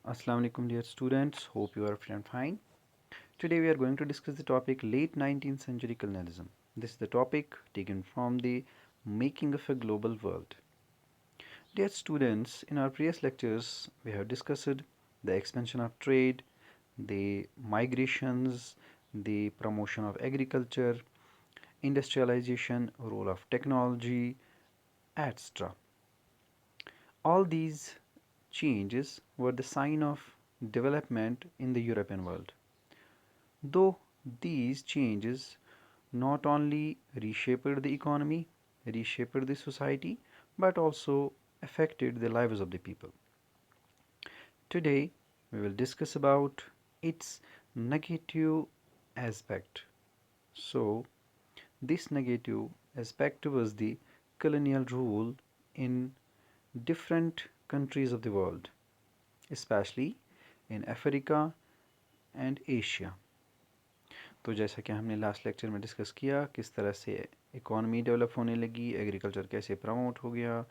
Assalamu alaikum dear students, hope you are fit and fine. Today we are going to discuss the topic late 19th century colonialism. This is the topic taken from the Making of a Global World. Dear students, in our previous lectures we have discussed the expansion of trade, the migrations, the promotion of agriculture, industrialization, role of technology, etc. All these changes were the sign of development in the European world. Though these changes not only reshaped the economy, reshaped the society, but also affected the lives of the people. Today, we will discuss about its negative aspect. So, this negative aspect was the colonial rule in different countries of the world, especially in Africa and Asia. तो जैसा कि हमने last lecture में discuss किया किस तरह से economy develop होने लगी, एग्रीकल्चर कैसे प्रमोट हो गया,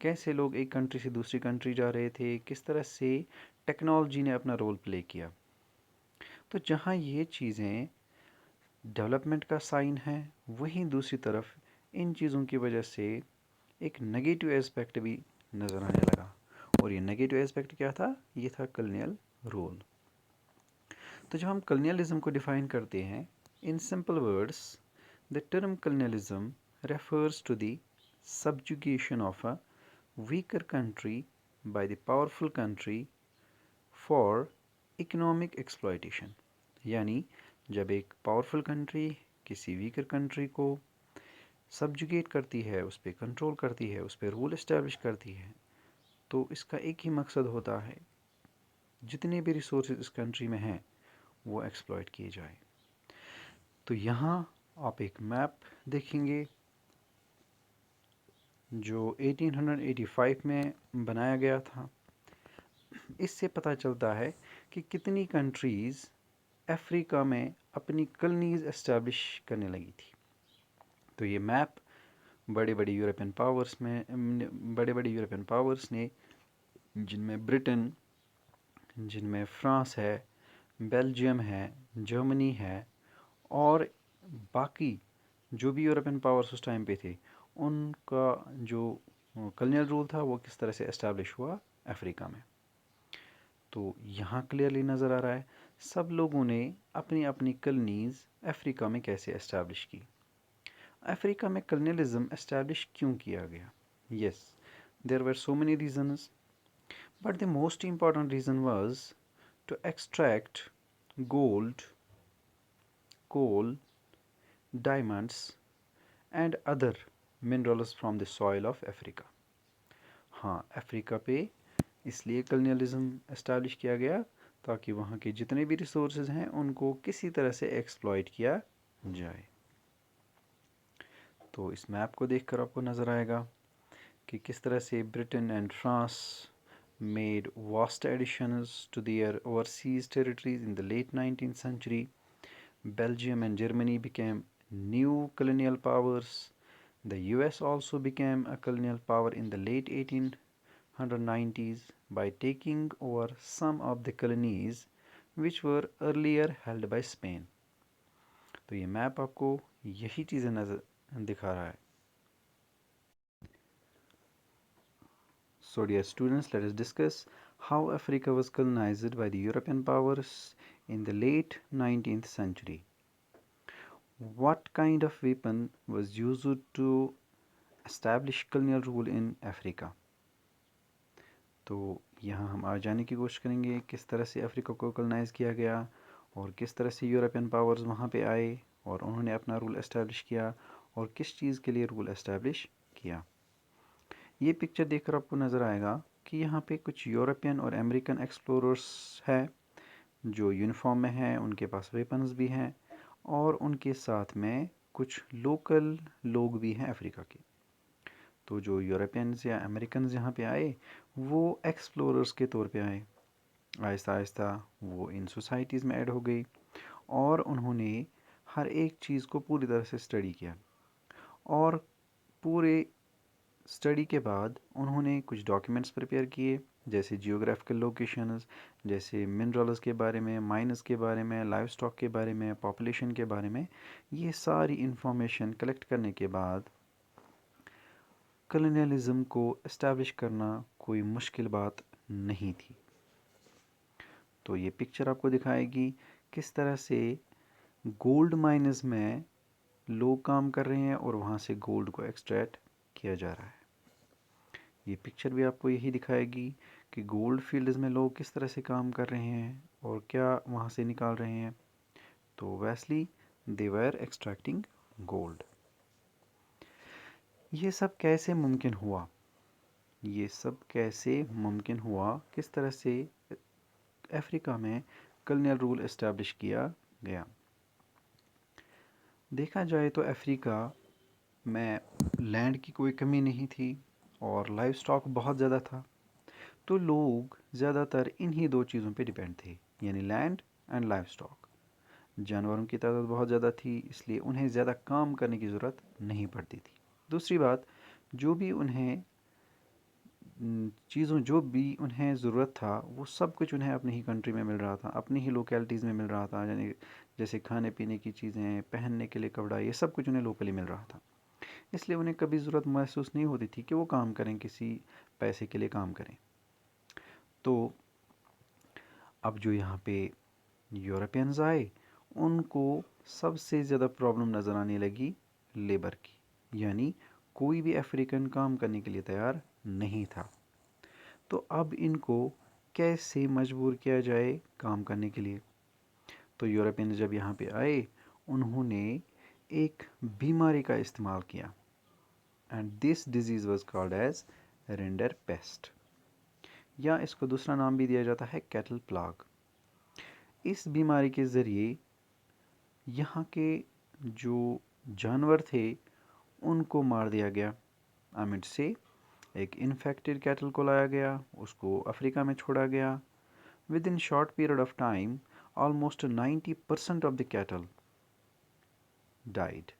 कैसे लोग एक कंट्री से दूसरी कंट्री जा रहे थे, किस तरह से टेक्नोलॉजी ने अपना रोल प्ले किया। तो जहाँ ये चीज़ें डेवलपमेंट का साइन है, वहीं दूसरी तरफ इन चीज़ों की वजह से एक नेगेटिव एस्पेक्ट भी नज़र आने लगा। और ये नेगेटिव एस्पेक्ट क्या था? ये था कॉलोनियल रूल। तो जब हम कॉलोनियलिज्म को डिफाइन करते हैं in simple words, the term colonialism refers to the subjugation of a weaker country by the powerful country for economic exploitation। यानी जब एक पावरफुल कंट्री किसी वीकर कंट्री को सब्जुगेट करती है, उस पर कंट्रोल करती है, उस पर रूल इस्टेब्लिश करती है, तो इसका एक ही मकसद होता है जितने भी रिसोर्सेज इस कंट्री में हैं वो एक्सप्लॉइट किए जाए। तो यहाँ आप एक मैप देखेंगे जो 1885 में बनाया गया था। इससे पता चलता है कि कितनी कंट्रीज़ अफ्रीका में अपनी कॉलोनीज एस्टैब्लिश करने लगी थी। तो ये मैप बड़े बड़े यूरोपियन पावर्स ने, जिनमें ब्रिटेन, जिनमें फ्रांस है, बेल्जियम है, जर्मनी है और बाकी जो भी यूरोपियन पावर्स उस टाइम पे थे, उनका जो कॉलोनियल रूल था वो किस तरह से एस्टैब्लिश हुआ अफ्रीका में। तो यहाँ क्लियरली नज़र आ रहा है सब लोगों ने अपनी अपनी कॉलोनीज अफ्रीका में कैसे एस्टैब्लिश की। अफ्रीका में कॉलोनियलिज्म एस्टैब्लिश क्यों किया गया? Yes, there were so many reasons, but the most important reason was to extract gold, coal, diamonds and other minerals from the soil of Africa। हाँ, Africa पे इसलिए कॉलोनियलिज्म एस्टैब्लिश किया गया ताकि वहाँ के जितने भी रिसोर्सेज हैं उनको किसी तरह से एक्सप्लॉइट किया जाए। तो इस मैप को देखकर आपको नज़र आएगा कि किस तरह से Britain and France made vast additions to their overseas territories in the late 19th century. Belgium and Germany became new colonial powers. The US also became a colonial power in the late 1890s by taking over some of the colonies which were earlier held by Spain। तो ये map आपको यही चीज़ें नज़र दिखा रहा है। So dear students, let us discuss how Africa was colonized by the European powers in the late 19th century. What kind of weapon was used to establish colonial rule in Africa? तो यहाँ हम आ जाने की कोशिश करेंगे किस तरह से अफ्रीका को कॉलोनाइज़ किया गया और किस तरह से यूरोपियन पावर्स वहाँ पे आए और उन्होंने अपना रूल एस्टैब्लिश किया और किस चीज़ के लिए रूल एस्टैब्लिश किया। ये पिक्चर देखकर आपको नज़र आएगा कि यहाँ पे कुछ यूरोपियन और अमेरिकन एक्सप्लोरर्स हैं जो यूनिफॉर्म में हैं, उनके पास वेपन्स भी हैं और उनके साथ में कुछ लोकल लोग भी हैं अफ्रीका के। तो जो यूरोपियंस या अमेरिकन यहाँ पे आए वो एक्सप्लोरर्स के तौर पे आए। आहिस्ता आहिस्ता वो इन सोसाइटीज़ में ऐड हो गई और उन्होंने हर एक चीज़ को पूरी तरह से स्टडी किया और पूरे स्टडी के बाद उन्होंने कुछ डॉक्यूमेंट्स प्रिपेयर किए, जैसे जियोग्राफिकल लोकेशंस, जैसे मिनरल्स के बारे में, माइनस के बारे में, लाइव स्टॉक के बारे में, पॉपुलेशन के बारे में। ये सारी इंफॉर्मेशन कलेक्ट करने के बाद कॉलोनियलिज्म को इस्टेब्लिश करना कोई मुश्किल बात नहीं थी। तो ये पिक्चर आपको दिखाएगी किस तरह से गोल्ड माइनस में लोग काम कर रहे हैं और वहाँ से गोल्ड को एक्सट्रैक्ट किया जा रहा है। ये पिक्चर भी आपको यही दिखाएगी कि गोल्ड फील्ड्स में लोग किस तरह से काम कर रहे हैं और क्या वहाँ से निकाल रहे हैं। तो वैसली दे वर एक्सट्रैक्टिंग गोल्ड। ये सब कैसे मुमकिन हुआ? ये सब कैसे मुमकिन हुआ? किस तरह से अफ्रीका में कॉलोनियल रूल इस्टेब्लिश किया गया? देखा जाए तो अफ्रीका में लैंड की कोई कमी नहीं थी और लाइव स्टॉक बहुत ज़्यादा था। तो लोग ज़्यादातर इन्हीं दो चीज़ों पे डिपेंड थे, यानी लैंड एंड लाइव स्टॉक। जानवरों की तादाद बहुत ज़्यादा थी, इसलिए उन्हें ज़्यादा काम करने की ज़रूरत नहीं पड़ती थी। दूसरी बात, जो भी उन्हें जो भी उन्हें ज़रूरत था वो सब कुछ उन्हें अपनी ही कंट्री में मिल रहा था, अपनी ही लोकेलिटीज़ में मिल रहा था। यानी जैसे खाने पीने की चीज़ें, पहनने के लिए कपड़ा, ये सब कुछ उन्हें लोकली मिल रहा था। इसलिए उन्हें कभी ज़रूरत महसूस नहीं होती थी कि वो काम करें, किसी पैसे के लिए काम करें। तो अब जो यहाँ पे यूरोपियंस आए, उनको सबसे ज़्यादा प्रॉब्लम नज़र आने लगी लेबर की, यानी कोई भी अफ्रीकन काम करने के लिए तैयार नहीं था। तो अब इनको कैसे मजबूर किया जाए काम करने के लिए? तो यूरोपियंस जब यहाँ पे आए, उन्होंने एक बीमारी का इस्तेमाल किया, and this disease was called as rinderpest, या इसको दूसरा नाम भी दिया जाता है कैटल प्लाग। इस बीमारी के ज़रिए यहाँ के जो जानवर थे उनको मार दिया गया। अमिट से एक इन्फेक्टेड कैटल को लाया गया, उसको अफ्रीका में छोड़ा गया। With in short period of time almost 90% of the cattle died.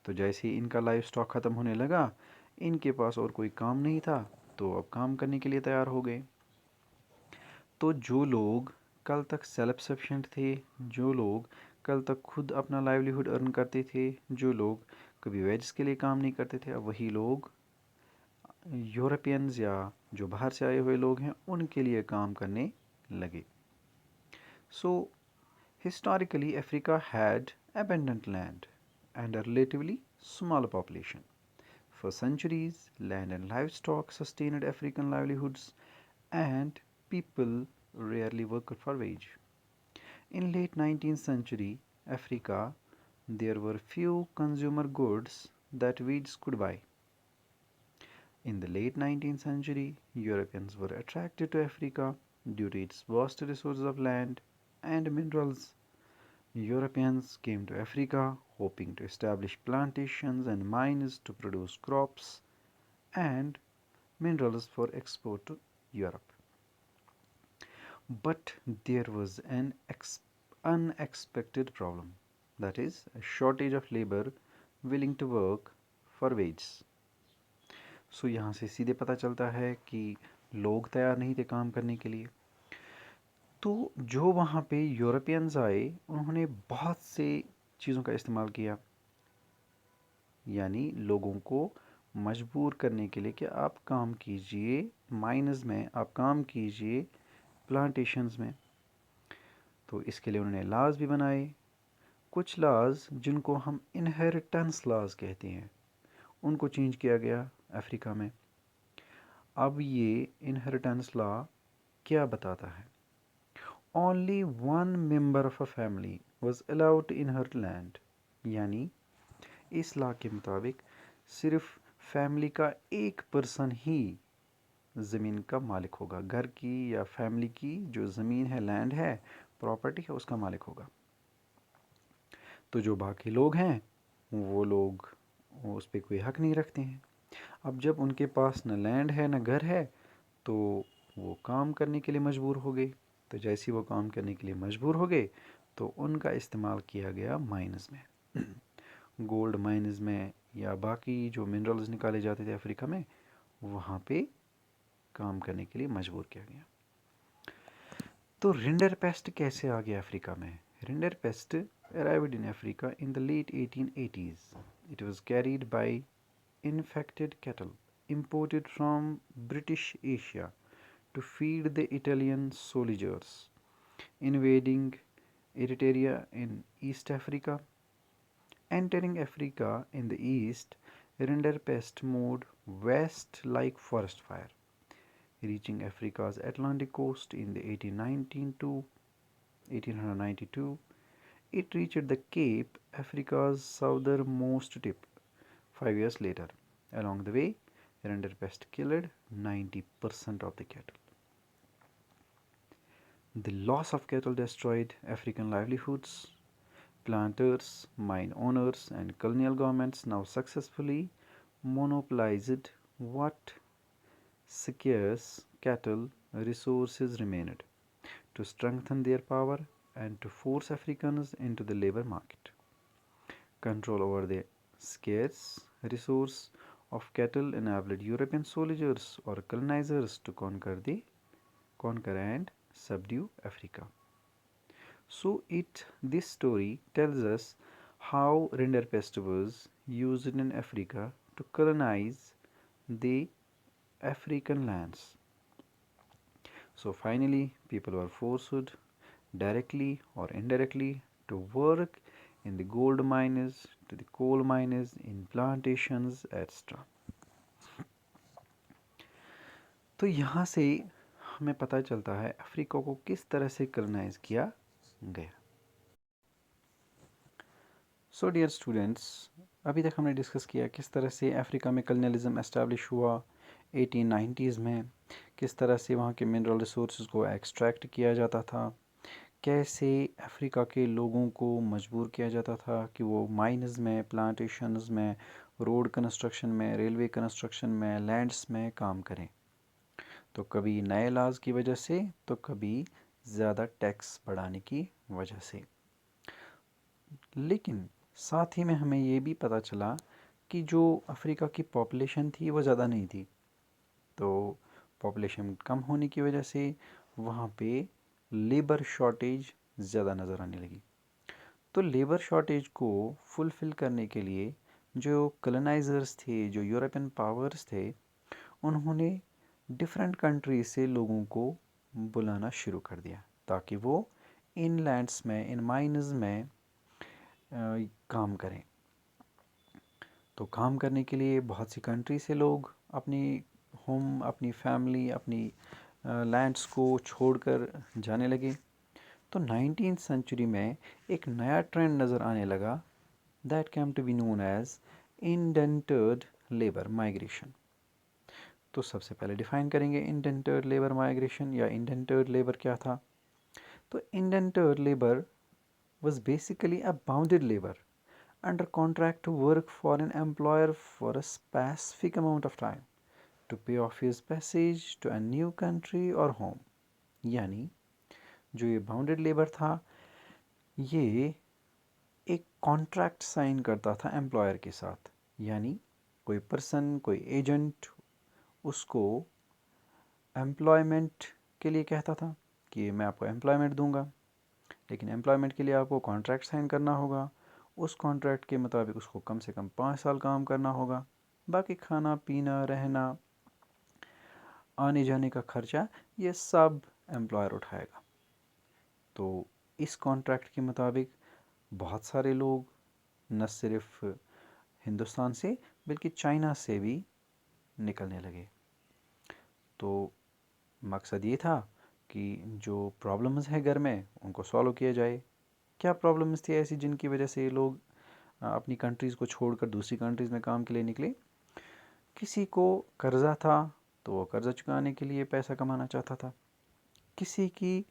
तो जैसे ही इनका लाइफ स्टॉक ख़त्म होने लगा, इनके पास और कोई काम नहीं था, तो अब काम करने के लिए तैयार हो गए। तो जो लोग कल तक सेल्फ सफिशिएंट थे, जो लोग कल तक खुद अपना लाइवलीहुड अर्न करते थे, जो लोग कभी वेजेस के लिए काम नहीं करते थे, अब वही लोग यूरोपियंस या जो बाहर से आए हुए लोग हैं उनके लिए काम करने लगे। So historically Africa had abundant land and a relatively small population. For centuries, land and livestock sustained African livelihoods, and people rarely worked for wage. In late 19th century Africa, there were few consumer goods that Swedes could buy. In the late 19th century, Europeans were attracted to Africa due to its vast resources of land and minerals. Europeans came to Africa hoping to establish plantations and mines to produce crops and minerals for export to Europe. But there was an unexpected problem, that is, a shortage of labor willing to work for wages. सो यहाँ से सीधे पता चलता है कि लोग तैयार नहीं थे काम करने के लिए। तो जो वहाँ पे यूरोपियंस आए, उन्होंने बहुत से चीज़ों का इस्तेमाल किया, यानी लोगों को मजबूर करने के लिए कि आप काम कीजिए माइनस में, आप काम कीजिए प्लांटेशंस में। तो इसके लिए उन्होंने लॉज भी बनाए। कुछ लॉज जिनको हम इनहेरिटेंस लॉज कहते हैं, उनको चेंज किया गया अफ्रीका में। अब ये इनहेरिटेंस लॉ क्या बताता है? Only one member of a family was allowed to inherit land, यानी इस लॉ के मुताबिक सिर्फ फैमिली का एक पर्सन ही ज़मीन का मालिक होगा। घर की या फैमिली की जो ज़मीन है, लैंड है, प्रॉपर्टी है, उसका मालिक होगा। तो जो बाकी लोग हैं वो लोग उस पर कोई हक नहीं रखते हैं। अब जब उनके पास न लैंड है न घर है, तो वो काम करने के लिए मजबूर हो गए। तो जैसे ही वो काम करने के लिए मजबूर हो गए, तो उनका इस्तेमाल किया गया माइंस में। गोल्ड माइंस में या बाकी जो मिनरल्स निकाले जाते थे अफ्रीका में, वहाँ पे काम करने के लिए मजबूर किया गया। तो रिंडरपेस्ट कैसे आ गया अफ्रीका में? Rinderpest arrived in Africa in the late 1880s. It was carried by infected cattle imported from British Asia to feed the Italian soldiers invading Eritrea in East Africa. Entering Africa in the east, rinderpest moved west like forest fire, reaching Africa's Atlantic coast in the 1892. It reached the Cape, Africa's southernmost tip, 5 years later. Along the way, rinderpest killed 90% of the cattle. The loss of cattle destroyed African livelihoods. Planters, mine owners, and colonial governments now successfully monopolized what scarce cattle resources remained, to strengthen their power and to force Africans into the labor market. Control over the scarce resource of cattle enabled European soldiers or colonizers to conquer and subdue Africa. So this story tells us how rinderpest was used in Africa to colonize the African lands. So finally, people were forced directly or indirectly to work in the gold mines, to the coal mines, in plantations, etc. तो यहाँ से हमें पता चलता है Africa को किस तरह से कॉलोनाइज किया गया। सो डियर स्टूडेंट्स, अभी तक हमने डिस्कस किया किस तरह से अफ्रीका में कॉलोनियलिज्म एस्टैब्लिश हुआ 1890s में, किस तरह से वहाँ के मिनरल रिसोर्सेज को एक्सट्रैक्ट किया जाता था, कैसे अफ्रीका के लोगों को मजबूर किया जाता था कि वो माइन्स में, प्लांटेशंस में, रोड कंस्ट्रक्शन में, रेलवे कंस्ट्रक्शन में, लैंड्स में काम करें। तो कभी नए लॉज की वजह से, तो कभी ज़्यादा टैक्स बढ़ाने की वजह से। लेकिन साथ ही में हमें ये भी पता चला कि जो अफ्रीका की पॉपुलेशन थी वो ज़्यादा नहीं थी, तो पॉपुलेशन कम होने की वजह से वहाँ पे लेबर शॉर्टेज ज़्यादा नज़र आने लगी। तो लेबर शॉर्टेज को फुलफ़िल करने के लिए जो कॉलोनाइजर्स थे, जो यूरोपियन पावर्स थे, उन्होंने डिफरेंट कंट्रीज से लोगों को बुलाना शुरू कर दिया ताकि वो इन लैंड्स में, इन माइन्स में काम करें। तो काम करने के लिए बहुत सी कंट्री से लोग अपनी होम, अपनी फैमिली, अपनी लैंड्स को छोड़कर जाने लगे। तो 19th सेंचुरी में एक नया ट्रेंड नज़र आने लगा, that came to be known as indentured labour migration. तो सबसे पहले डिफाइन करेंगे इंडेंटर्ड लेबर माइग्रेशन या इंडेंटर्ड लेबर क्या था। तो इंडेंटर्ड labour was basically a bounded labor under contract to work for an employer for a specific amount of time to pay off his passage to a new country or home। यानी जो ये bounded labour था, ये एक contract sign करता था employer के साथ, यानी कोई पर्सन, कोई एजेंट उसको एम्प्लॉयमेंट के लिए कहता था कि मैं आपको एम्प्लॉयमेंट दूंगा, लेकिन एम्प्लॉयमेंट के लिए आपको कॉन्ट्रैक्ट साइन करना होगा। उस कॉन्ट्रैक्ट के मुताबिक उसको कम से कम 5 साल काम करना होगा। बाकी खाना पीना, रहना, आने जाने का खर्चा, ये सब एम्प्लॉयर उठाएगा। तो इस कॉन्ट्रैक्ट के मुताबिक बहुत सारे लोग न सिर्फ हिंदुस्तान से बल्कि चाइना से भी निकलने लगे। तो मकसद ये था कि जो प्रॉब्लम्स हैं घर में उनको सॉल्व किया जाए। क्या प्रॉब्लम्स थी ऐसी जिनकी वजह से लोग अपनी कंट्रीज़ को छोड़कर दूसरी कंट्रीज़ में काम के लिए निकले? किसी को कर्ज़ा था तो वो कर्ज़ा चुकाने के लिए पैसा कमाना चाहता था, किसी की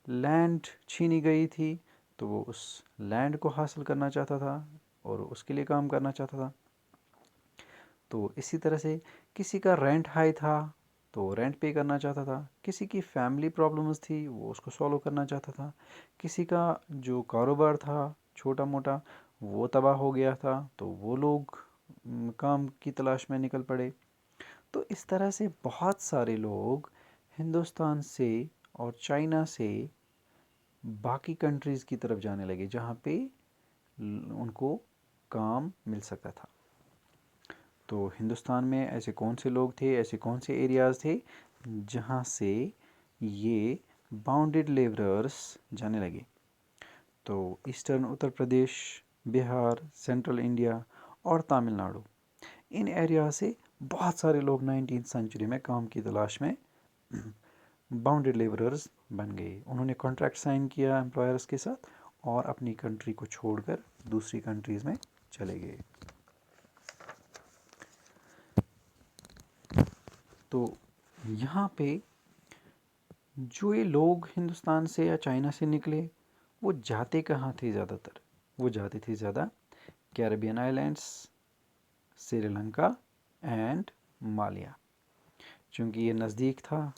लैंड छीनी गई थी तो वो उस लैंड को हासिल करना चाहता था और उसके लिए काम करना चाहता था। तो इसी तरह से किसी का रेंट हाई था तो रेंट पे करना चाहता था, किसी की फैमिली प्रॉब्लम्स थी वो उसको सॉल्व करना चाहता था, किसी का जो कारोबार था छोटा मोटा वो तबाह हो गया था तो वो लोग काम की तलाश में निकल पड़े। तो इस तरह से बहुत सारे लोग हिंदुस्तान से और चाइना से बाकी कंट्रीज़ की तरफ जाने लगे जहाँ पे उनको काम मिल सकता था। तो हिंदुस्तान में ऐसे कौन से लोग थे, ऐसे कौन से एरियाज़ थे जहाँ से ये बाउंडेड लेबरर्स जाने लगे? तो eastern Uttar Pradesh, Bihar, central India और तमिलनाडु, इन एरिया से बहुत सारे लोग 19th सेंचुरी में काम की तलाश में बाउंडेड लेबरर्स बन गए। उन्होंने कॉन्ट्रैक्ट साइन किया एम्प्लॉयर्स के साथ और अपनी कंट्री को छोड़कर दूसरी कंट्रीज़ में चले गए। तो यहाँ पे जो ये लोग हिंदुस्तान से या चाइना से निकले, वो जाते कहाँ थे ज़्यादातर? वो जाते थे ज़्यादा Caribbean islands, Sri Lanka and Malaya. चूँकि ये नज़दीक था,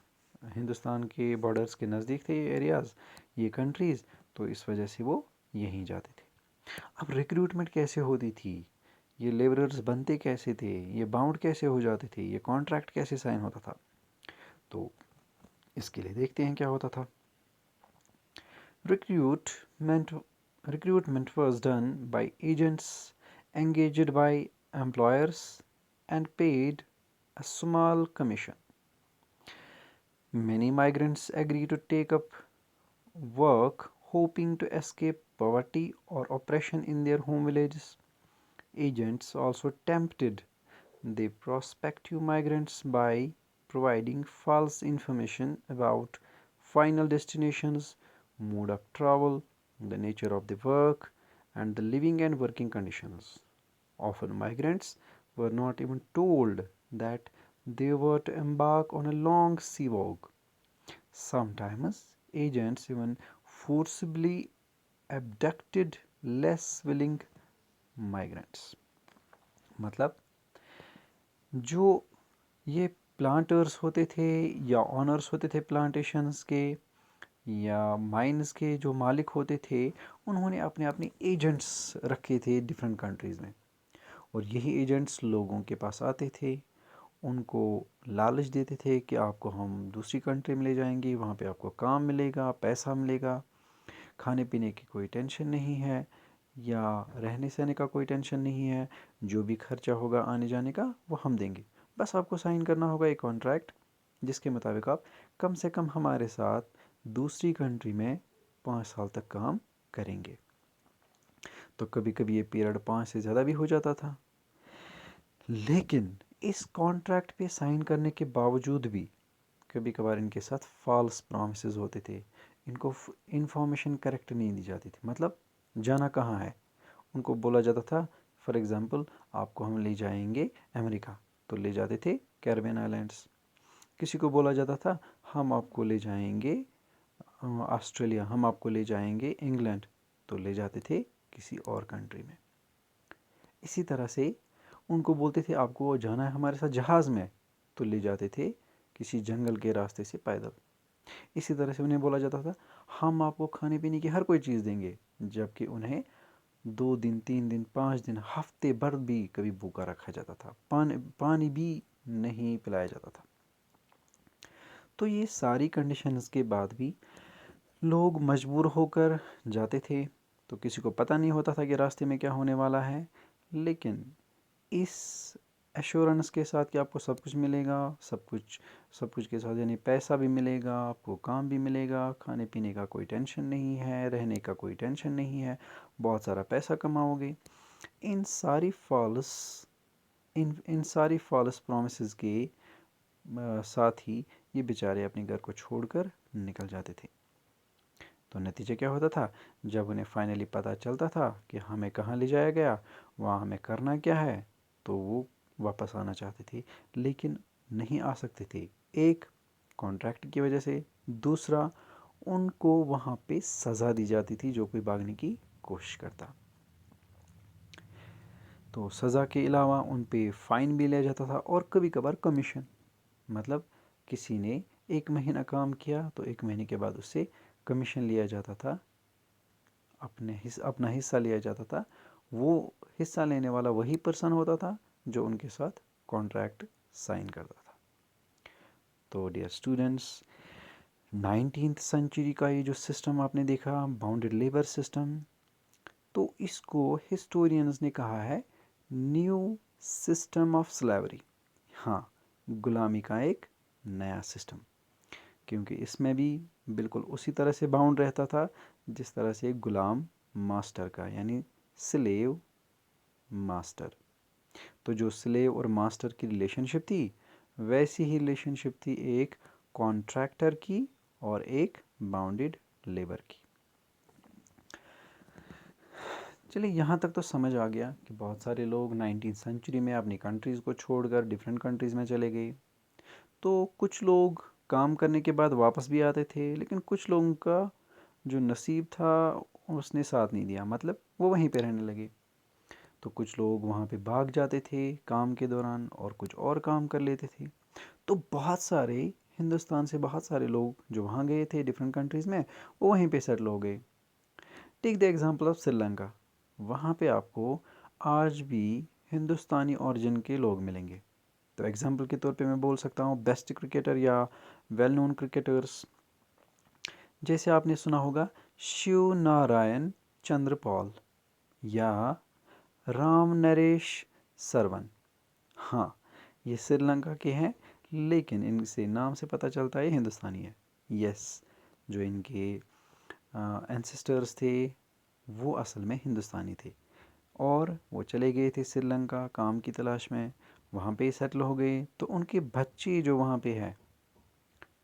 हिंदुस्तान के बॉर्डर्स के नज़दीक थे ये एरियाज़, ये कंट्रीज़, तो इस वजह से वो यहीं जाते थे। अब रिक्रूटमेंट कैसे होती थी, ये लेबरर्स बनते कैसे थे, ये बाउंड कैसे हो जाते थे, ये कॉन्ट्रैक्ट कैसे साइन होता था? तो इसके लिए देखते हैं क्या होता था। Recruitment recruitment was done by agents engaged by employers and paid a small commission. Many migrants agreed to take up work hoping to escape poverty or oppression in their home villages. Agents also tempted the prospective migrants by providing false information about final destinations, mode of travel, the nature of the work, and the living and working conditions. Often, migrants were not even told that they were to embark on a long sea voyage. Sometimes, agents even forcibly abducted less willing migrants. मतलब जो ये planters होते थे या honours होते थे plantations के या माइंस के जो मालिक होते थे, उन्होंने अपने अपने एजेंट्स रखे थे डिफरेंट कंट्रीज़ में, और यही एजेंट्स लोगों के पास आते थे, उनको लालच देते थे कि आपको हम दूसरी कंट्री में ले जाएंगे, वहाँ पे आपको काम मिलेगा, पैसा मिलेगा, खाने पीने की कोई टेंशन नहीं है या रहने सहने का कोई टेंशन नहीं है, जो भी खर्चा होगा आने जाने का वो हम देंगे, बस आपको साइन करना होगा एक कॉन्ट्रैक्ट जिसके मुताबिक आप कम से कम हमारे साथ दूसरी कंट्री में 5 साल तक काम करेंगे। तो कभी कभी ये पीरियड 5 से ज़्यादा भी हो जाता था, लेकिन इस कॉन्ट्रैक्ट पे साइन करने के बावजूद भी कभी कभार इनके साथ फॉल्स प्रॉमिसेस होते थे, इनको इंफॉर्मेशन करेक्ट नहीं दी जाती थी। मतलब जाना कहाँ है, उनको बोला जाता था फॉर एग्ज़ाम्पल आपको हम ले जाएंगे अमेरिका, तो ले जाते थे कैरिबियन आइलैंड्स। किसी को बोला जाता था हम आपको ले जाएंगे ऑस्ट्रेलिया, हम आपको ले जाएंगे इंग्लैंड, तो ले जाते थे किसी और कंट्री में। इसी तरह से उनको बोलते थे आपको जाना है हमारे साथ जहाज़ में, तो ले जाते थे किसी जंगल के रास्ते से पैदल। इसी तरह से उन्हें बोला जाता था हम आपको खाने पीने की हर कोई चीज़ देंगे, जबकि उन्हें 2 दिन 3 दिन 5 दिन हफ्ते भर भी कभी भूखा रखा जाता था, पानी भी नहीं पिलाया जाता था। तो ये सारी कंडीशंस के बाद भी लोग मजबूर होकर जाते थे। तो किसी को पता नहीं होता था कि रास्ते में क्या होने वाला है, लेकिन इस एश्योरेंस के साथ कि आपको सब कुछ मिलेगा, सब कुछ के साथ यानी पैसा भी मिलेगा, आपको काम भी मिलेगा, खाने पीने का कोई टेंशन नहीं है, रहने का कोई टेंशन नहीं है, बहुत सारा पैसा कमाओगे, इन सारी फॉल्स इन सारी फॉल्स प्रॉमिसेस के साथ ही ये बेचारे अपने घर को छोड़कर निकल जाते थे। तो नतीजा क्या होता था, जब उन्हें फाइनली पता चलता था कि हमें कहाँ ले जाया गया, वहाँ हमें करना क्या है, तो वो वापस आना चाहते थे लेकिन नहीं आ सकते थे। एक, कॉन्ट्रैक्ट की वजह से, दूसरा उनको वहाँ पे सज़ा दी जाती थी जो कोई भागने की कोशिश करता। तो सज़ा के अलावा उन पे फ़ाइन भी लिया जाता था और कभी कभार कमीशन। मतलब किसी ने 1 महीना काम किया तो 1 महीने के बाद उससे कमीशन लिया जाता था, अपना हिस्सा लिया जाता था। वो हिस्सा लेने वाला वही पर्सन होता था जो उनके साथ कॉन्ट्रैक्ट साइन करता था। तो डियर स्टूडेंट्स, 19th सेंचुरी का ये जो सिस्टम आपने देखा, बाउंडेड लेबर सिस्टम, तो इसको हिस्टोरियंस ने कहा है न्यू सिस्टम ऑफ स्लेवरी। हाँ, गुलामी का एक नया सिस्टम, क्योंकि इसमें भी बिल्कुल उसी तरह से बाउंड रहता था जिस तरह से गुलाम मास्टर का, यानी स्लेव मास्टर। तो जो स्लेव और मास्टर की रिलेशनशिप थी, वैसी ही रिलेशनशिप थी एक कॉन्ट्रैक्टर की और एक बाउंडेड लेबर की। चलिए, यहाँ तक तो समझ आ गया कि बहुत सारे लोग 19th सेंचुरी में अपनी कंट्रीज़ को छोड़कर डिफरेंट कंट्रीज़ में चले गए। तो कुछ लोग काम करने के बाद वापस भी आते थे, लेकिन कुछ लोगों का जो नसीब था उसने साथ नहीं दिया, मतलब वो वहीं पे रहने लगे। तो कुछ लोग वहाँ पे भाग जाते थे काम के दौरान और कुछ और काम कर लेते थे। तो बहुत सारे हिंदुस्तान से बहुत सारे लोग जो वहाँ गए थे डिफरेंट कंट्रीज़ में, वो वहीं पे सेटल हो गए। Take the example of Sri Lanka. वहाँ पे आपको आज भी हिंदुस्तानी ओरिजिन के लोग मिलेंगे। तो एग्जांपल के तौर पे मैं बोल सकता हूँ बेस्ट क्रिकेटर या वेल नोन क्रिकेटर्स, जैसे आपने सुना होगा शिव नारायण चंद्रपॉल या राम नरेश सरवन। हाँ, ये श्रीलंका के हैं, लेकिन इनसे नाम से पता चलता है ये हिंदुस्तानी है। यस, जो इनके एंसेस्टर्स थे वो असल में हिंदुस्तानी थे और वो चले गए थे श्रीलंका काम की तलाश में, वहाँ पे सेटल हो गए। तो उनके बच्चे जो वहाँ पे है,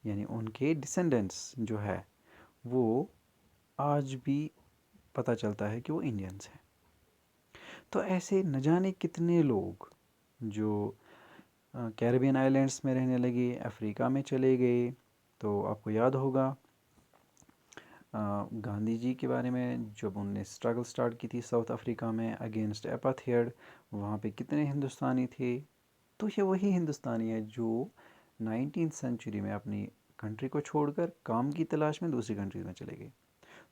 यानी उनके डिसेंडेंट्स जो है, वो आज भी पता चलता है कि वो इंडियंस हैं। तो ऐसे न जाने कितने लोग जो कैरिबियन आइलैंड्स में रहने लगे, अफ्रीका में चले गए। तो आपको याद होगा गांधी जी के बारे में, जब उनने स्ट्रगल स्टार्ट की थी साउथ अफ्रीका में अगेंस्ट एपाथियड, वहाँ पे कितने हिंदुस्तानी थे। तो ये वही हिंदुस्तानी है जो 19th सेंचुरी में अपनी कंट्री को छोड़कर काम की तलाश में दूसरी कंट्रीज़ में चले गए।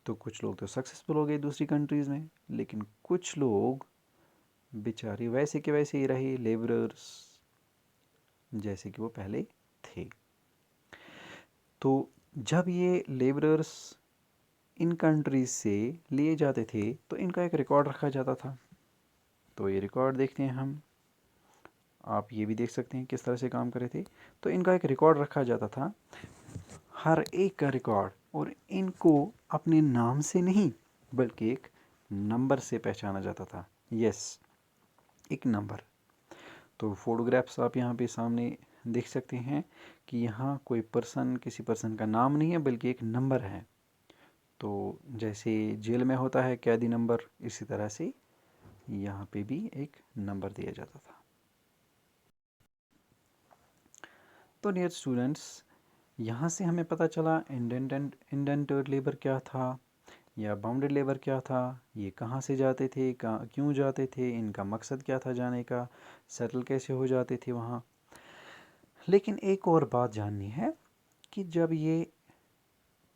तो कुछ लोग तो सक्सेसफुल हो गए दूसरी कंट्रीज़ में, लेकिन कुछ लोग बेचारे वैसे के वैसे ही रहे, लेबरर्स जैसे कि वो पहले थे। तो जब ये लेबरर्स इन कंट्रीज से लिए जाते थे तो इनका एक रिकॉर्ड रखा जाता था। तो ये रिकॉर्ड देखते हैं हम, आप ये भी देख सकते हैं किस तरह से काम कर रहे थे। तो इनका एक रिकॉर्ड रखा जाता था, हर एक का रिकॉर्ड, और इनको अपने नाम से नहीं बल्कि एक नंबर से पहचाना जाता था। यस, एक नंबर। तो फोटोग्राफ्स आप यहाँ पे सामने देख सकते हैं कि यहाँ कोई पर्सन, किसी पर्सन का नाम नहीं है बल्कि एक नंबर है। तो जैसे जेल में होता है कैदी नंबर, इसी तरह से यहाँ पे भी एक नंबर दिया जाता था। तो डियर स्टूडेंट्स, यहाँ से हमें पता चला इंडेंटेड लेबर क्या था या बाउंडेड लेबर क्या था, ये कहाँ से जाते थे, कहाँ क्यों जाते थे, इनका मकसद क्या था जाने का, सेटल कैसे हो जाते थे वहाँ। लेकिन एक और बात जाननी है कि जब ये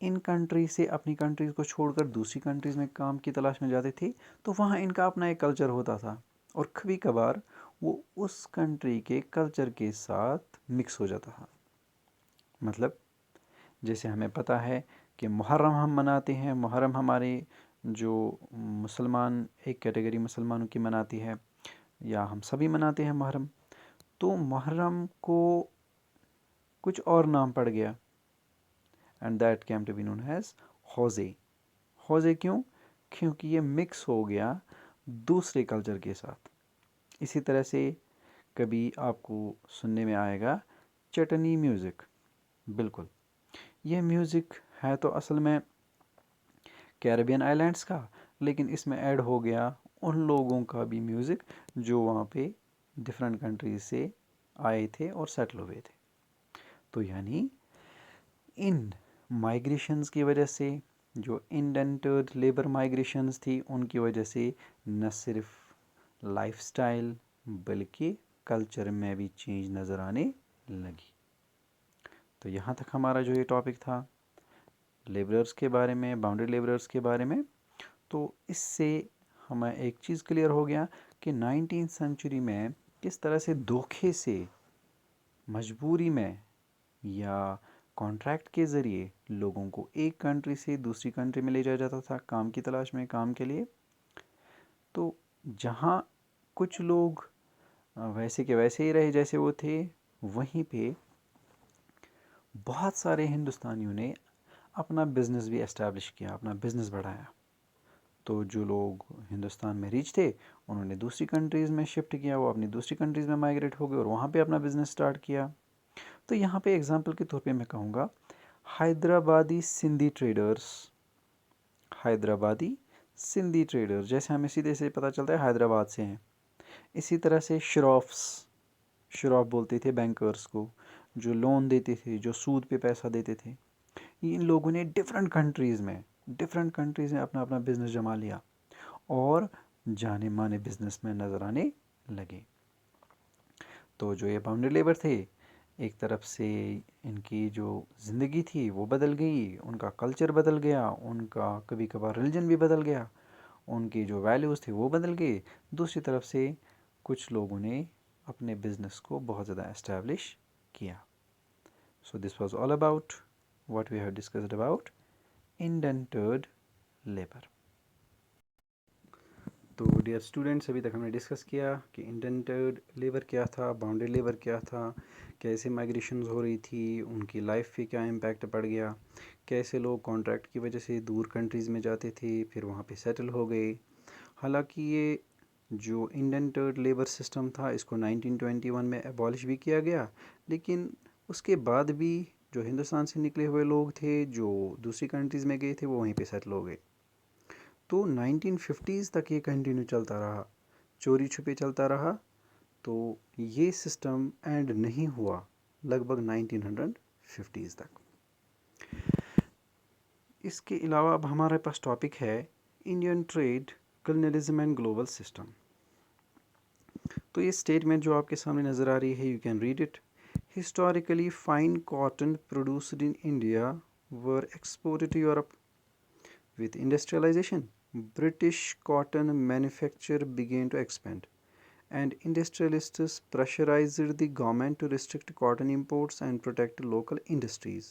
इन कंट्री से अपनी कंट्रीज़ को छोड़कर दूसरी कंट्रीज़ में काम की तलाश में जाते थे, तो वहाँ इनका अपना एक कल्चर होता था और कभी कभार वो उस कंट्री के कल्चर के साथ मिक्स हो जाता था। मतलब जैसे हमें पता है कि मुहर्रम हम मनाते हैं, मुहर्रम हमारे जो मुसलमान एक कैटेगरी मुसलमानों की मनाती है, या हम सभी मनाते हैं मुहर्रम। तो मुहर्रम को कुछ और नाम पड़ गया and that came to be known as Hosay. Hosay क्यों? क्योंकि ये मिक्स हो गया दूसरे कल्चर के साथ। इसी तरह से कभी आपको सुनने में आएगा चटनी म्यूज़िक। बिल्कुल, ये म्यूज़िक है तो असल में कैरिबियन आइलैंड्स का, लेकिन इसमें ऐड हो गया उन लोगों का भी म्यूज़िक जो वहाँ पे डिफरेंट कंट्रीज से आए थे और सेटल हुए थे। तो यानी इन माइग्रेशंस की वजह से, जो इंडेंटेड लेबर माइग्रेशंस थी, उनकी वजह से न सिर्फ लाइफस्टाइल बल्कि कल्चर में भी चेंज नज़र आने लगी। तो यहाँ तक हमारा जो ये टॉपिक था लेबरर्स के बारे में, बाउंडेड लेबरर्स के बारे में। तो इससे हमें एक चीज़ क्लियर हो गया कि 19th सेंचुरी में किस तरह से धोखे से, मजबूरी में या कॉन्ट्रैक्ट के ज़रिए लोगों को एक कंट्री से दूसरी कंट्री में ले जाया जाता था काम की तलाश में, काम के लिए। तो जहाँ कुछ लोग वैसे के वैसे ही रहे जैसे वो थे, वहीं पे बहुत सारे हिंदुस्तानियों ने अपना बिज़नेस भी एस्टैब्लिश किया, अपना बिज़नेस बढ़ाया। तो जो लोग हिंदुस्तान में रिच थे, उन्होंने दूसरी कंट्रीज़ में शिफ्ट किया, वो अपनी दूसरी कंट्रीज़ में माइग्रेट हो गए और वहाँ पे अपना बिज़नेस स्टार्ट किया। तो यहाँ पे एग्जांपल के तौर पे मैं कहूँगा हैदराबादी सिंधी ट्रेडर्स। हैदराबादी सिंधी ट्रेडर्स, जैसे हमें सीधे से पता चलता है हैदराबाद से हैं। इसी तरह से शरॉफ्स, शरॉफ बोलते थे बैंकर्स को, जो लोन देते थे, जो सूद पे पैसा देते थे। इन लोगों ने डिफरेंट कंट्रीज़ में अपना अपना बिजनेस जमा लिया और जाने माने बिजनेस में नज़र आने लगे। तो जो ये बाउंड्री लेबर थे, एक तरफ से इनकी जो ज़िंदगी थी वो बदल गई, उनका कल्चर बदल गया, उनका कभी कभार रिलीजन भी बदल गया, उनकी जो वैल्यूज़ थे वो बदल गए। दूसरी तरफ से कुछ लोगों ने अपने बिजनेस को बहुत ज़्यादा एस्टैब्लिश किया। So this was all about what we have discussed about indentured labour. तो डियर स्टूडेंट्स, अभी तक हमने डिस्कस किया कि इंडेंटर्ड लेबर क्या था, बाउंड्री लेबर क्या था, कैसे माइग्रेशंस हो रही थी, उनकी लाइफ पे क्या इम्पैक्ट पड़ गया, कैसे लोग कॉन्ट्रैक्ट की वजह से दूर कंट्रीज़ में जाते थे, फिर वहाँ पे सेटल हो गए। हालांकि ये जो इंडेंटर्ड लेबर सिस्टम था, इसको 1921 में एबॉलिश भी किया गया, लेकिन उसके बाद भी जो हिंदुस्तान से निकले हुए लोग थे, जो दूसरी कंट्रीज़ में गए थे, वो वहीं पे सेटल हो गए। तो 1950s तक ये कंटिन्यू चलता रहा, चोरी छुपे चलता रहा। तो ये सिस्टम एंड नहीं हुआ लगभग 1950s तक। इसके अलावा अब हमारे पास टॉपिक है Indian trade, colonialism and global system. तो ये स्टेटमेंट जो आपके सामने नज़र आ रही है, you can read it. Historically fine cotton produced in India were exported to Europe. With industrialization, British cotton manufacture began to expand, and industrialists pressurized the government to restrict cotton imports and protect local industries.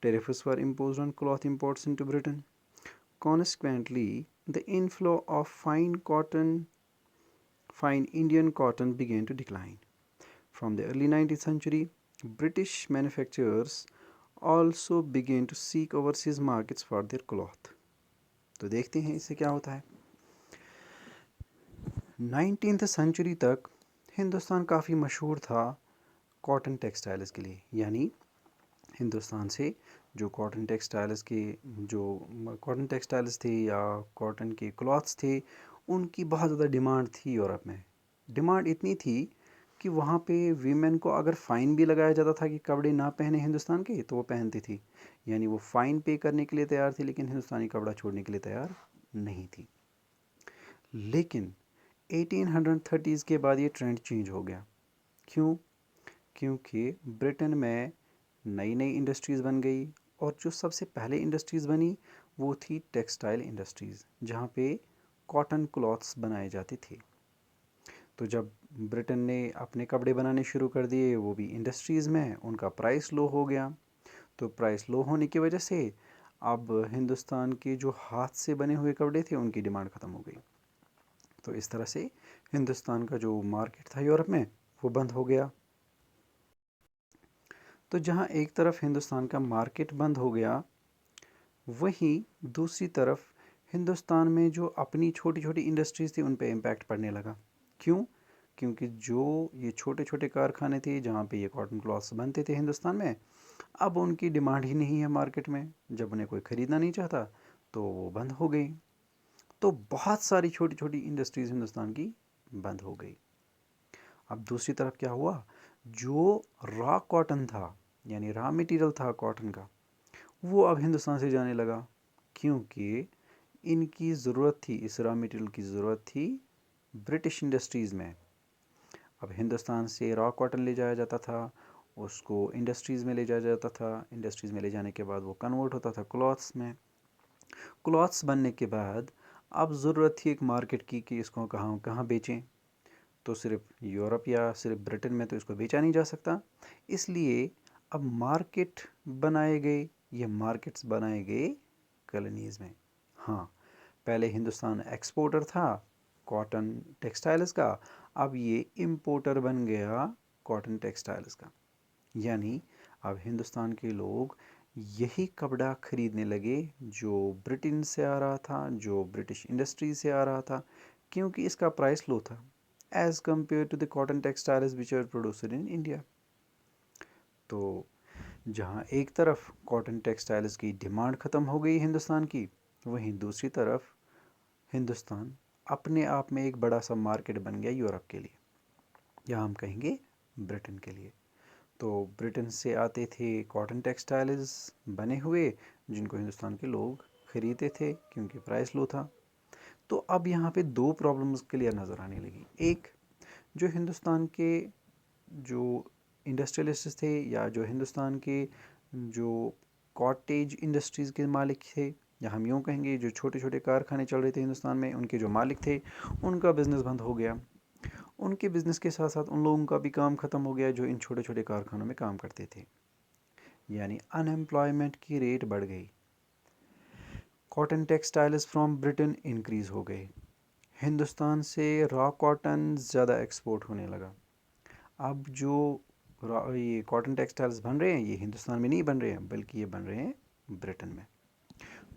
Tariffs were imposed on cloth imports into Britain. Consequently, the inflow of fine Indian cotton began to decline. From the early 19th century, British manufacturers also began to seek overseas markets for their cloth. तो देखते हैं इससे क्या होता है। 19th century तक हिंदुस्तान काफ़ी मशहूर था कॉटन टेक्सटाइल्स के लिए, यानी हिंदुस्तान से जो कॉटन टेक्सटाइल्स थे या कॉटन के क्लॉथ्स थे, उनकी बहुत ज़्यादा डिमांड थी यूरोप में। डिमांड इतनी थी कि वहाँ पे वीमेन को अगर फ़ाइन भी लगाया जाता था कि कपड़े ना पहने हिंदुस्तान के, तो वो पहनती थी। यानी वो फ़ाइन पे करने के लिए तैयार थी, लेकिन हिंदुस्तानी कपड़ा छोड़ने के लिए तैयार नहीं थी। लेकिन 1830s के बाद ये ट्रेंड चेंज हो गया। क्यों? क्योंकि ब्रिटेन में नई नई इंडस्ट्रीज़ बन गई, और जो सबसे पहले इंडस्ट्रीज़ बनी वो थी टेक्सटाइल इंडस्ट्रीज़, जहाँ पे कॉटन क्लॉथ्स बनाए जाते थे। तो जब ब्रिटेन ने अपने कपड़े बनाने शुरू कर दिए, वो भी इंडस्ट्रीज़ में, उनका प्राइस लो हो गया। तो प्राइस लो होने की वजह से अब हिंदुस्तान के जो हाथ से बने हुए कपड़े थे, उनकी डिमांड ख़त्म हो गई। तो इस तरह से हिंदुस्तान का जो मार्केट था यूरोप में, वो बंद हो गया। तो जहाँ एक तरफ हिंदुस्तान का मार्केट बंद हो गया, वहीं दूसरी तरफ हिंदुस्तान में जो अपनी छोटी छोटी इंडस्ट्रीज़ थी, उन पे इम्पैक्ट पड़ने लगा। क्यों? क्योंकि जो ये छोटे छोटे कारखाने थे जहाँ पे ये कॉटन क्लॉथ्स बनते थे हिंदुस्तान में, अब उनकी डिमांड ही नहीं है मार्केट में। जब उन्हें कोई ख़रीदना नहीं चाहता, तो वो बंद हो गई। तो बहुत सारी छोटी छोटी इंडस्ट्रीज़ हिंदुस्तान की बंद हो गई। अब दूसरी तरफ क्या हुआ, जो रॉ कॉटन था, यानी रॉ मटेरियल था कॉटन का, वो अब हिंदुस्तान से जाने लगा। क्योंकि इनकी ज़रूरत थी, इस रॉ मटेरियल की ज़रूरत थी ब्रिटिश इंडस्ट्रीज़ में। अब हिंदुस्तान से रॉ कॉटन ले जाया जाता था, उसको इंडस्ट्रीज़ में ले जाया जाता था, इंडस्ट्रीज़ में ले जाने के बाद वो कन्वर्ट होता था क्लॉथ्स में। क्लॉथ्स बनने के बाद अब ज़रूरत थी एक मार्केट की कि इसको कहाँ कहाँ बेचें। तो सिर्फ यूरोप या सिर्फ ब्रिटेन में तो इसको बेचा नहीं जा सकता, इसलिए अब मार्केट बनाए गए, ये मार्केट्स बनाए गए कॉलोनीज़ में। हाँ, पहले हिंदुस्तान एक्सपोर्टर था कॉटन टेक्सटाइल्स का, अब ये इम्पोर्टर बन गया कॉटन टेक्सटाइल्स का। यानी अब हिंदुस्तान के लोग यही कपड़ा खरीदने लगे जो ब्रिटेन से आ रहा था, जो ब्रिटिश इंडस्ट्री से आ रहा था, क्योंकि इसका प्राइस लो था as compared to the cotton textiles which are produced in India. तो जहाँ एक तरफ कॉटन टेक्सटाइल्स की डिमांड ख़त्म हो गई हिंदुस्तान की, वहीं दूसरी तरफ हिंदुस्तान अपने आप में एक बड़ा सा मार्केट बन गया यूरोप के लिए, या हम कहेंगे ब्रिटेन के लिए। तो ब्रिटेन से आते थे कॉटन टेक्सटाइल्स बने हुए, जिनको हिंदुस्तान के लोग खरीदते थे क्योंकि प्राइस लो था। तो अब यहाँ पे दो प्रॉब्लम्स क्लियर नज़र आने लगी। एक, जो हिंदुस्तान के जो इंडस्ट्रियलिस्ट थे, या जो हिंदुस्तान के जो कॉटेज इंडस्ट्रीज़ के मालिक थे, या हम यूँ कहेंगे जो छोटे छोटे कारखाने चल रहे थे हिंदुस्तान में, उनके जो मालिक थे, उनका बिज़नेस बंद हो गया। उनके बिज़नेस के साथ साथ उन लोगों का भी काम ख़त्म हो गया जो इन छोटे छोटे कारखानों में काम करते थे। यानी अनएम्प्लॉयमेंट की रेट बढ़ गई। Cotton textiles from Britain increase हो गए। हिंदुस्तान से रॉ कॉटन ज़्यादा एक्सपोर्ट होने लगा। अब जो ये कॉटन टेक्सटाइल्स बन रहे हैं, ये हिंदुस्तान में नहीं बन रहे हैं, बल्कि ये बन रहे हैं ब्रिटेन में।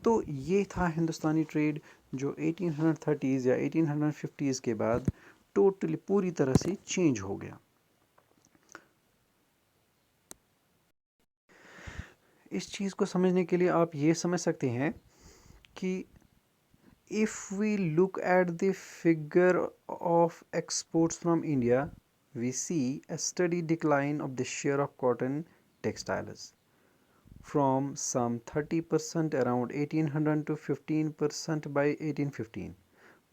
तो ये था हिंदुस्तानी ट्रेड जो 1830s या 1850s के बाद टोटली पूरी तरह से चेंज हो गया। इस चीज़ को समझने के लिए आप ये समझ सकते हैं कि if we look at the figure of exports from India, we see a steady decline of the share of cotton textiles from some 30% around 1800 to 15% by 1815.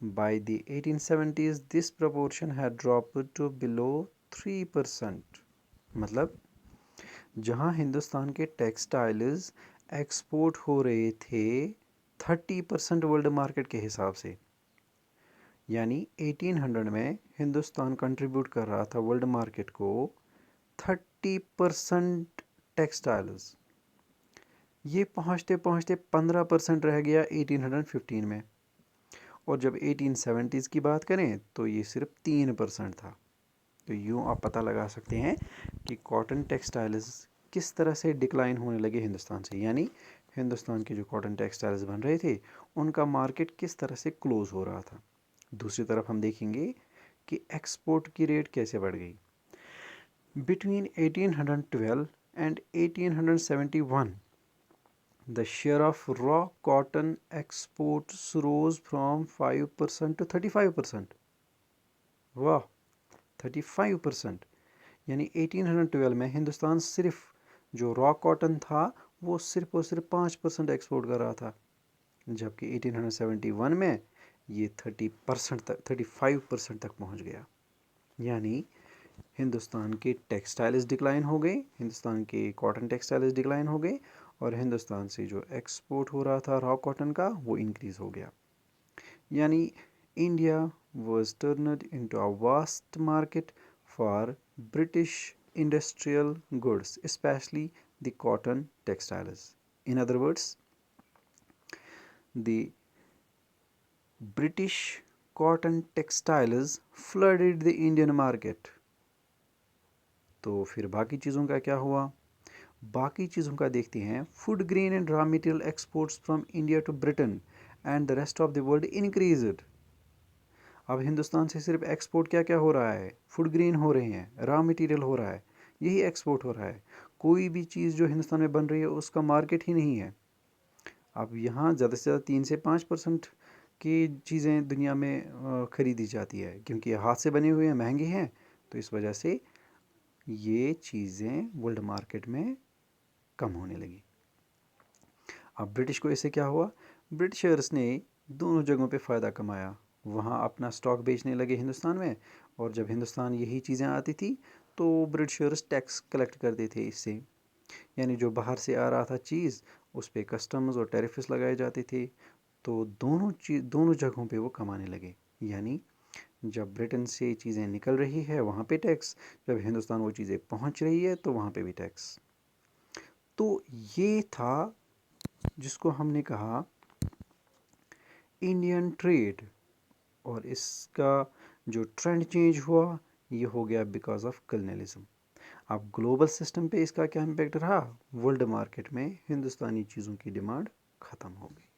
By the 1870s, this proportion had dropped to below 3%. मतलब जहाँ हिंदुस्तान के textiles export हो रहे थे 30% world market के हिसाब से, यानी 1800 में हिंदुस्तान कंट्रीब्यूट कर रहा था वर्ल्ड मार्केट को 30% टेक्सटाइल्स, ये पहुँचते पहुँचते 15% रह गया 1815 में। और जब 1870s की बात करें तो ये सिर्फ 3% था। तो यूँ आप पता लगा सकते हैं कि कॉटन टेक्सटाइल्स किस तरह से डिक्लाइन होने लगे हिंदुस्तान से, यानी हिंदुस्तान के जो कॉटन टेक्सटाइल्स बन रहे थे उनका मार्केट किस तरह से क्लोज़ हो रहा था। दूसरी तरफ हम देखेंगे कि एक्सपोर्ट की रेट कैसे बढ़ गई। Between 1812 and 1871 the share of raw cotton exports rose from 5% to 35%. वाह, 35%। यानी 1812 में हिंदुस्तान सिर्फ जो रॉ कॉटन था वो सिर्फ और सिर्फ 5% एक्सपोर्ट कर रहा था, जबकि 1871 में ये 30% तक 35% तक पहुंच गया। यानी हिंदुस्तान के टेक्सटाइल्स डिक्लाइन हो गए, हिंदुस्तान के कॉटन टेक्सटाइल्स डिक्लाइन हो गए, और हिंदुस्तान से जो एक्सपोर्ट हो रहा था रॉ कॉटन का वो इंक्रीज़ हो गया। यानी India was turned into a vast market for British industrial goods, especially the cotton textiles. In other words, the British cotton textiles flooded the Indian market. तो फिर बाकी चीज़ों का क्या हुआ? बाकी चीज़ों का देखते हैं। Food grain and raw material exports from India to Britain and the rest of the world increased. अब हिंदुस्तान से सिर्फ एक्सपोर्ट क्या क्या हो रहा है? फूड ग्रेन हो रहे हैं, रॉ मटेरियल हो रहा है, यही एक्सपोर्ट हो रहा है। कोई भी चीज़ जो हिंदुस्तान में बन रही है उसका मार्केट ही नहीं है। अब यहाँ ज़्यादा से ज़्यादा 3 से 5% की चीज़ें दुनिया में ख़रीदी जाती है, क्योंकि हाथ से बने हुए हैं, महंगे हैं, तो इस वजह से ये चीज़ें वर्ल्ड मार्केट में कम होने लगी। अब ब्रिटिश को इससे क्या हुआ? ब्रिटिशर्स ने दोनों जगहों पे फ़ायदा कमाया। वहाँ अपना स्टॉक बेचने लगे हिंदुस्तान में, और जब हिंदुस्तान यही चीज़ें आती थी तो ब्रिटिशर्स टैक्स कलेक्ट करते थे इससे। यानी जो बाहर से आ रहा था चीज़, उस पर कस्टम्स और टैरिफ्स लगाए जाते थे। तो दोनों जगहों पे वो कमाने लगे। यानी जब ब्रिटेन से चीज़ें निकल रही है वहाँ पे टैक्स, जब हिंदुस्तान वो चीज़ें पहुँच रही है तो वहाँ पे भी टैक्स। तो ये था जिसको हमने कहा इंडियन ट्रेड, और इसका जो ट्रेंड चेंज हुआ ये हो गया बिकॉज ऑफ कलोनियलिज्म। अब ग्लोबल सिस्टम पे इसका क्या इम्पैक्ट रहा? वर्ल्ड मार्केट में हिंदुस्तानी चीज़ों की डिमांड ख़त्म हो गई।